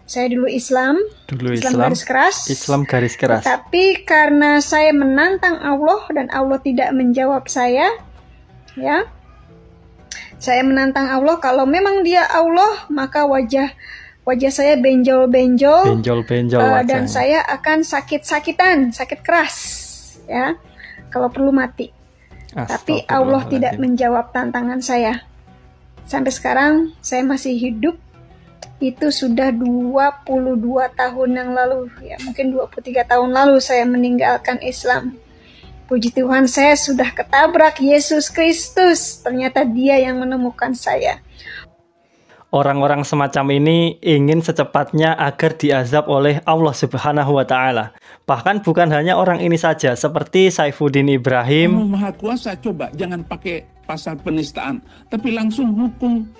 Saya dulu Islam garis keras. Islam garis keras. Tapi karena saya menantang Allah dan Allah tidak menjawab saya, ya. Saya menantang Allah, kalau memang Dia Allah, maka wajah saya benjol-benjol, dan saya akan sakit keras, ya. Kalau perlu mati. Tapi Allah tidak menjawab tantangan saya. Sampai sekarang saya masih hidup. Itu sudah 22 tahun yang lalu, ya mungkin 23 tahun lalu saya meninggalkan Islam. Puji Tuhan, saya sudah ketabrak Yesus Kristus. Ternyata Dia yang menemukan saya. Orang-orang semacam ini ingin secepatnya agar diazab oleh Allah Subhanahu wa Ta'ala. Bahkan bukan hanya orang ini saja, seperti Saifuddin Ibrahim. Allah Maha Kuasa, coba jangan pakai pasal penistaan, tapi langsung hukum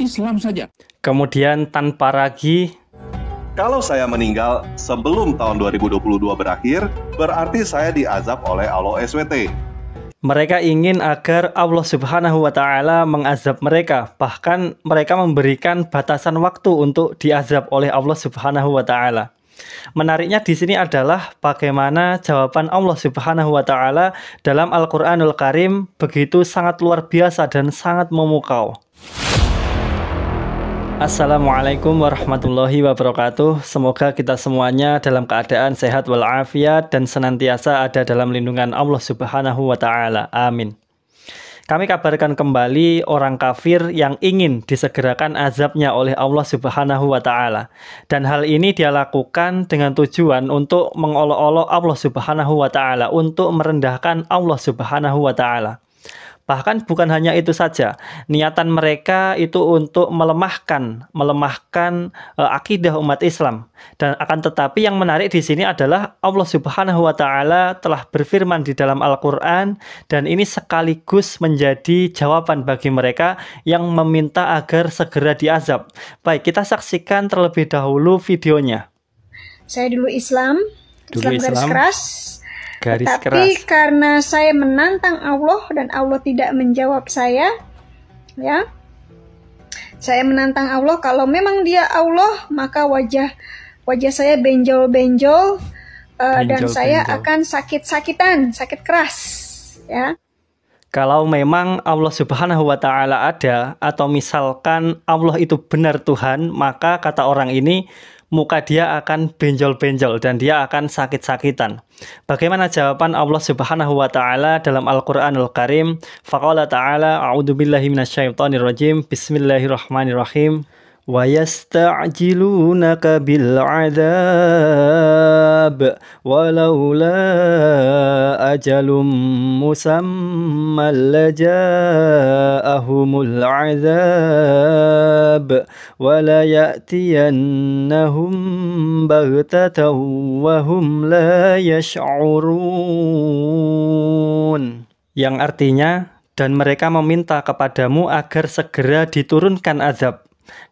Islam saja. Kemudian tanpa ragu, kalau saya meninggal sebelum tahun 2022 berakhir, berarti saya diazab oleh Allah SWT. Mereka ingin agar Allah Subhanahu wa Ta'ala mengazab mereka. Bahkan mereka memberikan batasan waktu untuk diazab oleh Allah Subhanahu wa Ta'ala. Menariknya di sini adalah bagaimana jawaban Allah Subhanahu wa Ta'ala dalam Al-Qur'anul Karim begitu sangat luar biasa dan sangat memukau. Assalamualaikum warahmatullahi wabarakatuh. Semoga kita semuanya dalam keadaan sehat walafiat dan senantiasa ada dalam lindungan Allah Subhanahu wa Ta'ala. Amin. Kami kabarkan kembali orang kafir yang ingin disegerakan azabnya oleh Allah Subhanahu wa Ta'ala. Dan hal ini dia lakukan dengan tujuan untuk mengolok-olok Allah Subhanahu wa Ta'ala, untuk merendahkan Allah Subhanahu wa Ta'ala. Bahkan bukan hanya itu saja, niatan mereka itu untuk melemahkan akidah umat Islam. Dan akan tetapi yang menarik di sini adalah Allah Subhanahu wa Ta'ala telah berfirman di dalam Al-Qur'an, dan ini sekaligus menjadi jawaban bagi mereka yang meminta agar segera diazab. Baik, kita saksikan terlebih dahulu videonya. Saya dulu Islam garis keras. Tapi karena saya menantang Allah dan Allah tidak menjawab saya, ya. Saya menantang Allah, kalau memang Dia Allah, maka wajah saya benjol-benjol, dan saya akan sakit keras, ya. Kalau memang Allah Subhanahu wa Ta'ala ada, atau misalkan Allah itu benar Tuhan, maka kata orang ini, muka dia akan benjol-benjol dan dia akan sakit-sakitan. Bagaimana jawaban Allah Subhanahu wa Ta'ala dalam Al-Qur'anul Karim? Faqala ta'ala, a'udzubillahi minasyaitonirrajim, bismillahirrahmanirrahim. Wa yasta'jilunaka bil 'adzab walaula ajalum musammal laja'ahumul 'adzab wala ya'tiyannahum baghtatan wa hum la yash'urun. Yang artinya, dan mereka meminta kepadamu agar segera diturunkan azab.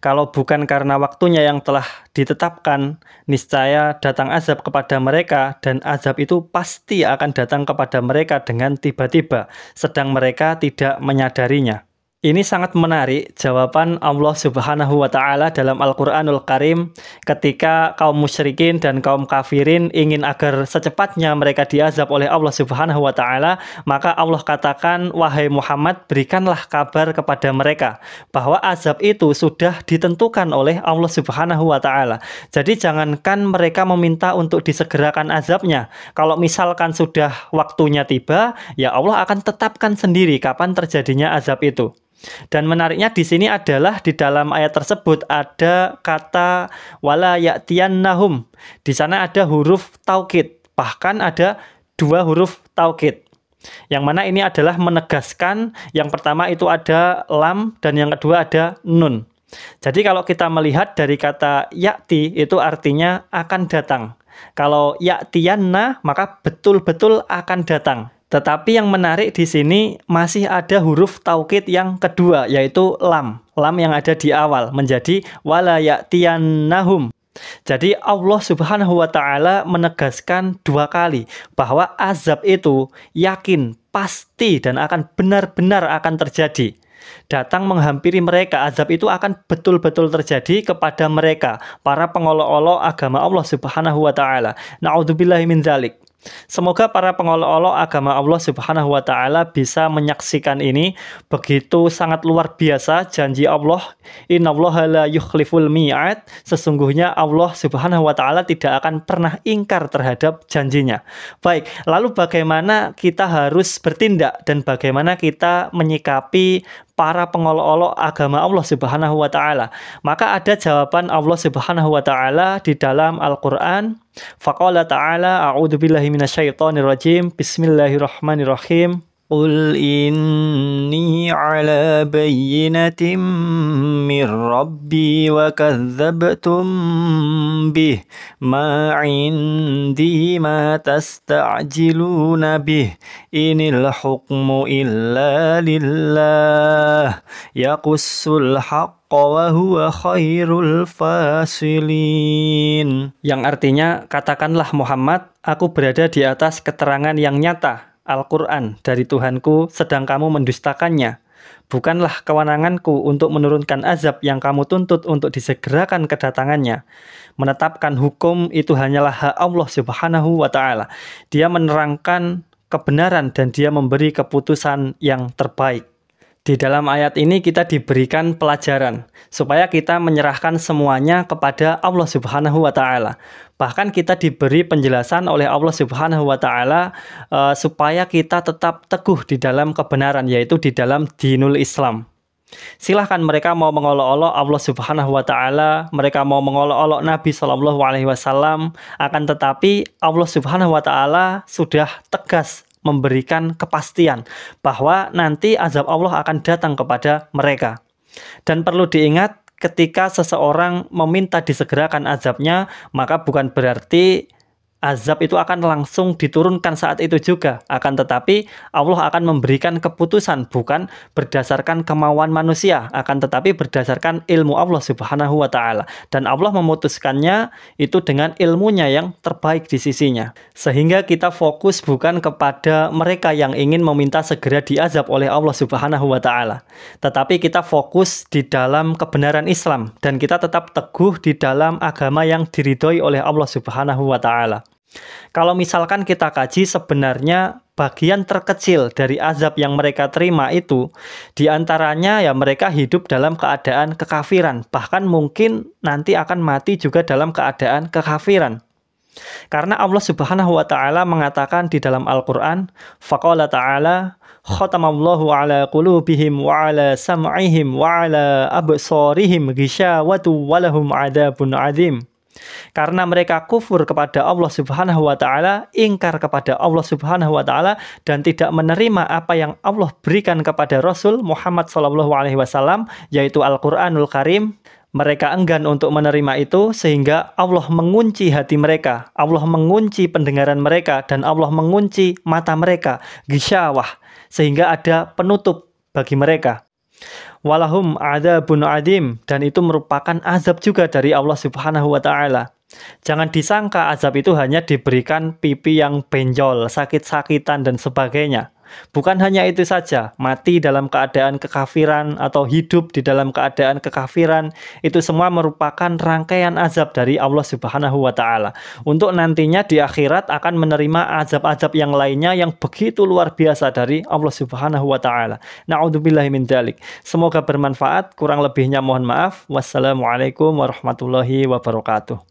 Kalau bukan karena waktunya yang telah ditetapkan, niscaya datang azab kepada mereka, dan azab itu pasti akan datang kepada mereka dengan tiba-tiba, sedang mereka tidak menyadarinya. Ini sangat menarik jawaban Allah Subhanahu wa Ta'ala dalam Al-Qur'anul Karim ketika kaum musyrikin dan kaum kafirin ingin agar secepatnya mereka diazab oleh Allah Subhanahu wa Ta'ala, maka Allah katakan, wahai Muhammad, berikanlah kabar kepada mereka bahwa azab itu sudah ditentukan oleh Allah Subhanahu wa Ta'ala. Jadi jangankan mereka meminta untuk disegerakan azabnya, kalau misalkan sudah waktunya tiba, ya Allah akan tetapkan sendiri kapan terjadinya azab itu. Dan menariknya di sini adalah di dalam ayat tersebut ada kata wala ya'tiyannahum. Di sana ada huruf taukid, bahkan ada 2 huruf taukid. Yang mana ini adalah menegaskan, yang pertama itu ada lam dan yang kedua ada nun. Jadi kalau kita melihat dari kata ya'ti itu artinya akan datang. Kalau ya'tiyanna maka betul-betul akan datang. Tetapi yang menarik di sini masih ada huruf taukid yang kedua, yaitu lam. Lam yang ada di awal menjadi wala ya'tiyannahum. Jadi Allah Subhanahu wa Ta'ala menegaskan 2 kali bahwa azab itu yakin, pasti dan akan benar-benar akan terjadi. datang menghampiri mereka, azab itu akan betul-betul terjadi kepada mereka, para pengolok-olok agama Allah Subhanahu wa taala. Na'udzubillahi min dzalik. Semoga para pengolok-olok agama Allah Subhanahu wa taala bisa menyaksikan ini. Begitu sangat luar biasa janji Allah, innallaha la yukhliful mi'ad. Sesungguhnya Allah Subhanahu wa taala tidak akan pernah ingkar terhadap janjinya. Baik, lalu bagaimana kita harus bertindak dan bagaimana kita menyikapi para pengolok-olok agama Allah Subhanahu wa taala? Maka ada jawaban Allah Subhanahu wa taala di dalam Al-Qur'an. Faqala ta'ala, a'udzubillahi minasyaitonir rajim. Bismillahirrahmanirrahim. Qul inni ala bayyinatin min rabbi wa kadzdzabtum bih ma 'indi ma tasta'jiluna bih inil hukmu illa lillah yaqussul haqqa wa huwa khairul fasilin. Yang artinya, katakanlah Muhammad, aku berada di atas keterangan yang nyata Al-Quran dari Tuhanku, sedang kamu mendustakannya. Bukanlah kewenanganku untuk menurunkan azab yang kamu tuntut untuk disegerakan kedatangannya. Menetapkan hukum itu hanyalah hak Allah Subhanahu wa ta'ala. Dia menerangkan kebenaran dan dia memberi keputusan yang terbaik. Di dalam ayat ini kita diberikan pelajaran supaya kita menyerahkan semuanya kepada Allah Subhanahu wa taala. Bahkan kita diberi penjelasan oleh Allah Subhanahu wa taala supaya kita tetap teguh di dalam kebenaran, yaitu di dalam dinul Islam. Silahkan mereka mau mengolok-olok Allah Subhanahu wa taala, mereka mau mengolok-olok Nabi Shallallahu alaihi wasallam, akan tetapi Allah Subhanahu wa taala sudah tegas memberikan kepastian bahwa nanti azab Allah akan datang kepada mereka. Dan perlu diingat, ketika seseorang meminta disegerakan azabnya, maka bukan berarti azab itu akan langsung diturunkan saat itu juga. Akan tetapi Allah akan memberikan keputusan bukan berdasarkan kemauan manusia, akan tetapi berdasarkan ilmu Allah Subhanahu wa ta'ala. Dan Allah memutuskannya itu dengan ilmunya yang terbaik di sisinya. Sehingga kita fokus bukan kepada mereka yang ingin meminta segera diazab oleh Allah Subhanahu wa ta'ala, tetapi kita fokus di dalam kebenaran Islam dan kita tetap teguh di dalam agama yang diridhoi oleh Allah Subhanahu wa ta'ala. Kalau misalkan kita kaji, sebenarnya bagian terkecil dari azab yang mereka terima itu diantaranya ya mereka hidup dalam keadaan kekafiran, bahkan mungkin nanti akan mati juga dalam keadaan kekafiran. Karena Allah Subhanahu wa ta'ala mengatakan di dalam Al-Quran, faqala ta'ala, khatamallahu ala qulubihim wa ala sam'ihim wa ala absarihim ghishawatu walahum adabun azim. Karena mereka kufur kepada Allah Subhanahu wa ta'ala, ingkar kepada Allah Subhanahu wa ta'ala, dan tidak menerima apa yang Allah berikan kepada Rasul Muhammad SAW, yaitu Al-Quranul Karim. Mereka enggan untuk menerima itu, sehingga Allah mengunci hati mereka, Allah mengunci pendengaran mereka, dan Allah mengunci mata mereka, gisyawah, sehingga ada penutup bagi mereka. Walahum adzabun adzim, dan itu merupakan azab juga dari Allah Subhanahu wa ta'ala. Jangan disangka azab itu hanya diberikan pipi yang benjol, sakit-sakitan dan sebagainya. Bukan hanya itu saja, mati dalam keadaan kekafiran atau hidup di dalam keadaan kekafiran, itu semua merupakan rangkaian azab dari Allah Subhanahu wa ta'ala. Untuk nantinya di akhirat akan menerima azab-azab yang lainnya yang begitu luar biasa dari Allah Subhanahu wa ta'ala. Na'udzubillahi min dzalik. Semoga bermanfaat, kurang lebihnya mohon maaf. Wassalamualaikum warahmatullahi wabarakatuh.